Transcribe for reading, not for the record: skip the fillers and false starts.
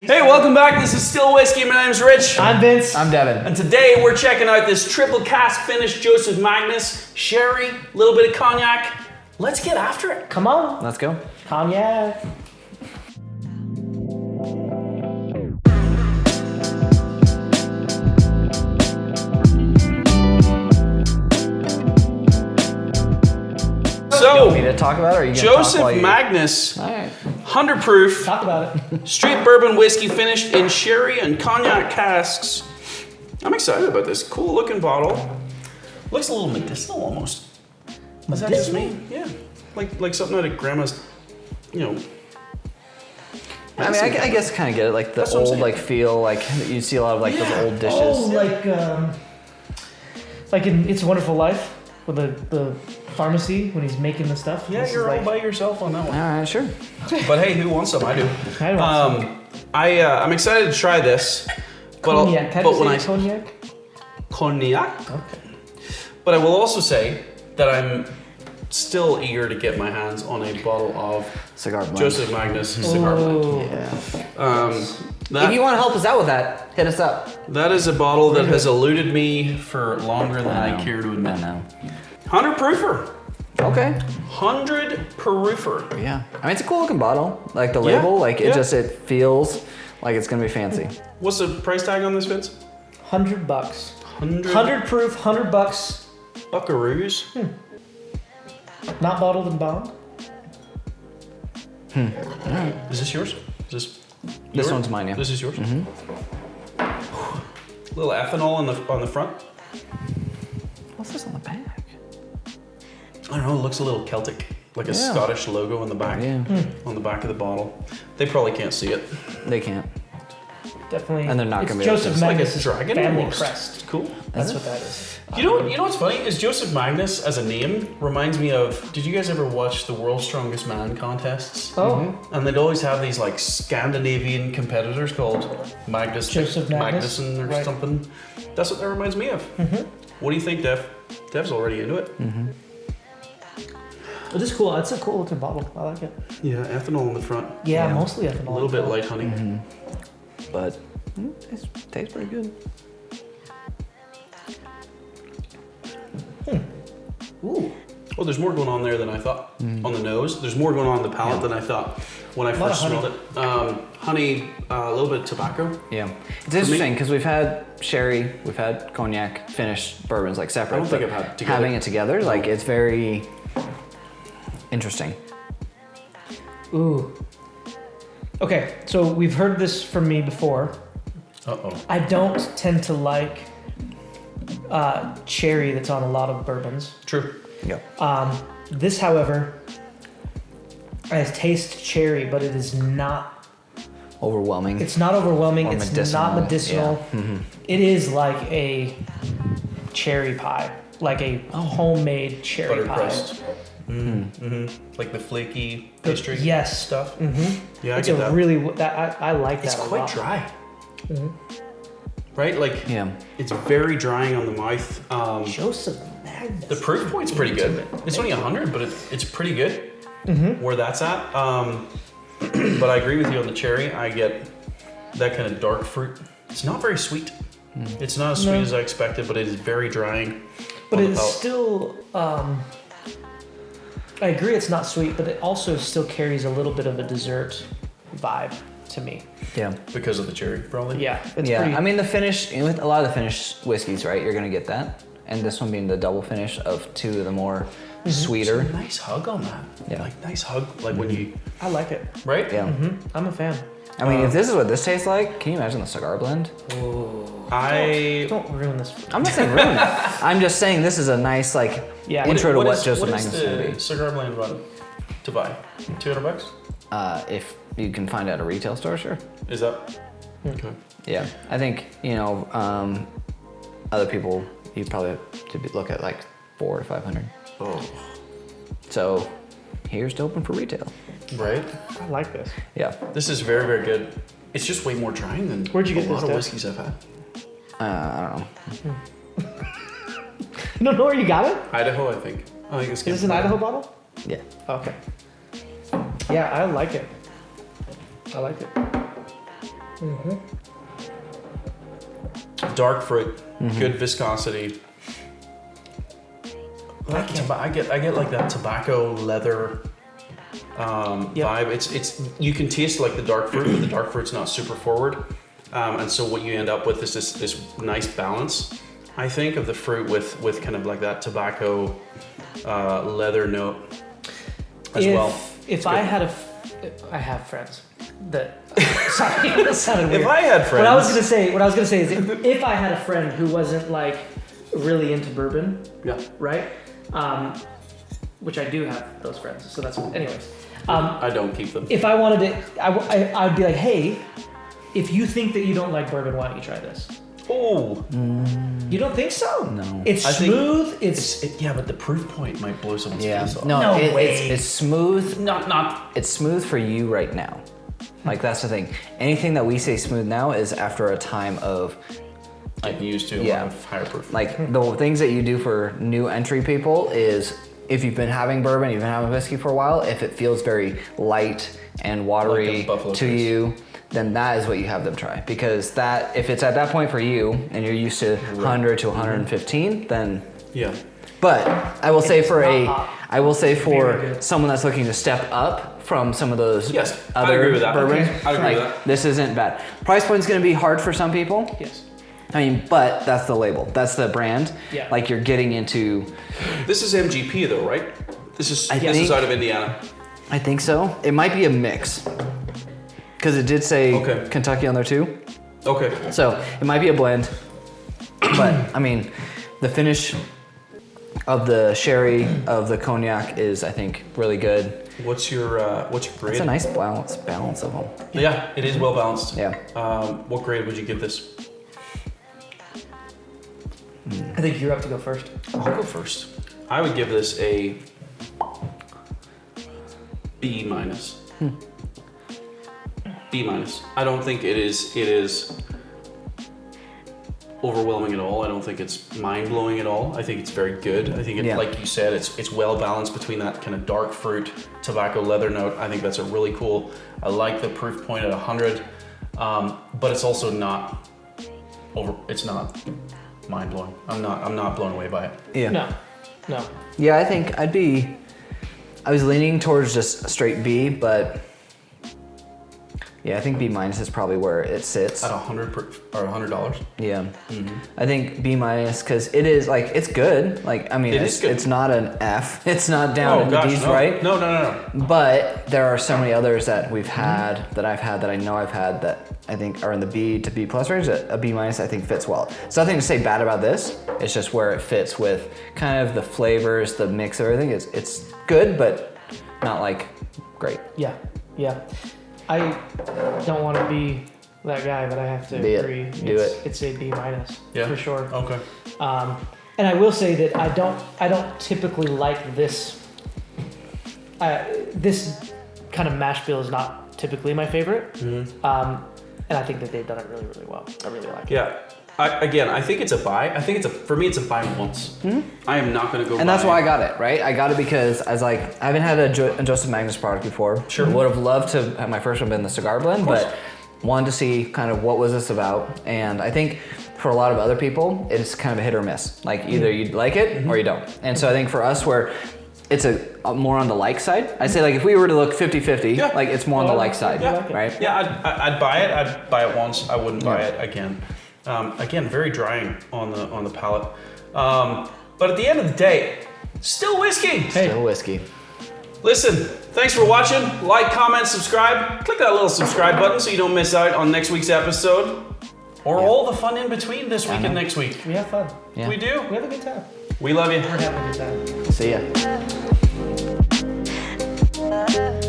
Hey, welcome back. This is Still Whiskey. My name's Rich. I'm Vince. I'm Devin. And today we're checking out this triple cask finished Joseph Magnus, sherry, a little bit of cognac. Let's get after it. Come on. Let's go. Cognac. So, You want me to talk about it, or are you gonna talk Joseph while you... Magnus, All right. 100 proof, Talk about it. straight bourbon whiskey finished in sherry and cognac casks. I'm excited about this. Cool looking bottle. Looks a little medicinal almost. Is that just me? Yeah. Like something out of grandma's, you know. I mean, I guess kind of get it, like the That's what I'm old saying. like feel, like you see a lot of like those old dishes. Oh, like in It's a Wonderful Life with the pharmacy when he's making the stuff. Yeah, This you're is all like, by yourself on that one. All right, sure. But hey, who wants some? I do. I want some. I'm excited to try this. But cognac. How do but you when I say cognac? cognac. Okay. But I will also say that I'm still eager to get my hands on a bottle of Cigar blend. Joseph Magnus cigar blend. Oh. Yeah. That, If you want to help us out with that, hit us up. that is a bottle that has eluded me for longer than I know. care to I admit. know. 100 proofer. Okay. 100 proofer. Yeah. I mean, it's a cool looking bottle. Like the Yeah, label, like yeah. it feels like it's gonna be fancy. What's the price tag on this, Vince? $100. 100 proof, $100. buckaroos. Not bottled and bound. Is this yours? Is this This yours? one's mine, yeah. This is yours. Little ethanol on the front. What's this on the back? I don't know. It looks a little Celtic, like a Yeah. Scottish logo on the back. Yeah. On the back of the bottle. They probably can't see it. They can't. Definitely. And they're not it's gonna be able to. Joseph It's like a Magnus' dragon family almost. crest. It's cool. That's what that is. You know what's funny is Joseph Magnus as a name reminds me of. Did you guys ever watch the World's Strongest Man contests? Oh. And they'd always have these like Scandinavian competitors called Magnus, Joseph Magnus. Magnuson or Right. something. That's what that reminds me of. What do you think, Dev? Dev's already into it. It is cool. It's a cool looking bottle. I like it. Yeah, ethanol in the front. Yeah, Yeah. mostly ethanol. A little bit light honey. But it tastes pretty good. Ooh. Oh, there's more going on there than I thought. On the nose, there's more going on in the palate than I thought when I lot first of smelled it. Honey, a little bit of tobacco. Yeah, it's interesting because we've had sherry, we've had cognac, finished bourbons like separate. I don't think but I've had together. having it together, like it's very interesting. Ooh. Okay, so we've heard this from me before. Uh-oh. I don't tend to like cherry that's on a lot of bourbons. True. Yeah. This, however, I taste cherry, but it is not. Overwhelming. It's not overwhelming. Or It's medicinal, not medicinal. yeah. It is like a cherry pie, like a homemade cherry Butter pie. crust. Like the flaky pastry Yes. stuff. Mm-hmm. Yeah, I It's get a that. really I like that. It's a quite lot. dry. Right? Like, Yeah. it's very drying on the mouth. Joseph Magnus. The proof point's pretty good. It's only 100, but it's pretty good where that's at. But I agree with you on the cherry. I get that kind of dark fruit. It's not very sweet. It's not as sweet No. as I expected, but it is very drying. But on the it's palate. still. I agree, it's not sweet, but it also still carries a little bit of a dessert vibe to me. Yeah. Because of the cherry, probably. Yeah, it's Yeah. pretty. I mean, the finish with a lot of the finished whiskeys, right? You're gonna get that, and this one being the double finish of two of the more sweeter. It's a nice hug on that. Yeah. Like, nice hug. Like when you. I like it. Right? Yeah. I'm a fan. I mean, if this is what this tastes like, can you imagine the cigar blend? I. Don't ruin this. I'm not saying ruin it. I'm just saying this is a nice like Yeah. intro to what is- Joseph what Magnus is is gonna the be. cigar blend run to buy? $200? If you can find it at a retail store, sure. Is that? Okay. Yeah, I think other people you probably have to look at like 400 to 500. Oh. So here's to open for retail. Right? I like this. Yeah. This is very, very good. It's just way more drying than Where'd you get a lot this, of Dev? whiskeys I've had. I don't know. You don't know where you got it? Idaho, I think. I think it's Is this an Idaho bottle? Yeah. Okay. Yeah, I like it. I like it. Dark fruit, good viscosity. I get like that tobacco leather vibe. It's you can taste like the dark fruit, but the dark fruit's not super forward. And so what you end up with is this nice balance, I think, of the fruit with kind of like that tobacco leather note as well. If I had I have friends that. Sorry, that sounded weird. If I had friends, what I was gonna say is if I had a friend who wasn't like really into bourbon, right? Which I do have those friends, so that's anyways. I don't keep them. If I wanted to, I'd be like, hey, if you think that you don't like bourbon, why don't you try this? Oh, you don't think so? No. It's smooth. Yeah, but the proof point might blow someone's face off. No, way. It's smooth. Not. It's smooth for you right now. Like that's the thing. Anything that we say smooth now is after a time of Getting used to a lot of higher proof. like the things that you do for new entry people is if you've been having bourbon, you've been having whiskey for a while, if it feels very light and watery to you, then that is what you have them try. Because that, if it's at that point for you and you're used to 100 to 115, then yeah. But I will say for Very someone that's looking to step up from some of those I agree with that. bourbons, I agree with that. this isn't bad. Price point's going to be hard for some people. Yes. I mean, but that's the label. That's the brand. Yeah. Like you're getting into. This is MGP though, right? This is out of Indiana. I think so. It might be a mix. Because it did say Kentucky on there too. Okay. So it might be a blend. But I mean, the finish of the sherry of the cognac is, I think, really good. What's your grade? It's a nice balance of them. Yeah, it is well balanced. Yeah. What grade would you give this? I think you're up to go first. I'll go first. I would give this a B minus. B minus. I don't think it is overwhelming at all. I don't think it's mind-blowing at all. I think it's very good. I think it, like you said, it's well balanced between that kind of dark fruit, tobacco leather note. I think that's a really cool. I like the proof point at 100, but it's also not it's not mind-blowing. I'm not blown away by it. Yeah. No. Yeah, I think I was leaning towards just a straight B, but yeah, I think B minus is probably where it sits. At $100. Yeah. I think B minus, because it is like, it's good. Like, I mean, it's not an F. It's not down in the D's, right? No. But there are so many others that we've had, that I've had, that I know I've had, that I think are in the B to B plus range. That a B minus I think fits well. It's nothing to say bad about this. It's just where it fits with kind of the flavors, the mix of everything. It's good, but not like great. Yeah. I don't want to be that guy, but I have to agree. It's a B minus for sure. Okay. And I will say that I don't typically like this. This kind of mash bill is not typically my favorite. And I think that they've done it really, really well. I really like it. Yeah. I think it's a buy. For me, it's a buy once. I am not going to go buy. And that's why I got it, right? I got it because I was like, I haven't had a Joseph Magnus product before. Sure. Would have loved to have my first one been the cigar blend, but wanted to see kind of what was this about. And I think for a lot of other people, it's kind of a hit or miss. Like either you like it or you don't. And so I think for us, where it's a more on the like side, I say like if we were to look 50-50, like it's more on the like side, right? Yeah, I'd buy it. I'd buy it once. I wouldn't buy it again. Again, very drying on the palate. But at the end of the day, still whiskey. Still whiskey. Listen, thanks for watching. Like, comment, subscribe. Click that little subscribe button so you don't miss out on next week's episode. Or all the fun in between this week and next week. We have fun. Yeah. We do. We have a good time. We love you. We're having a good time. See ya.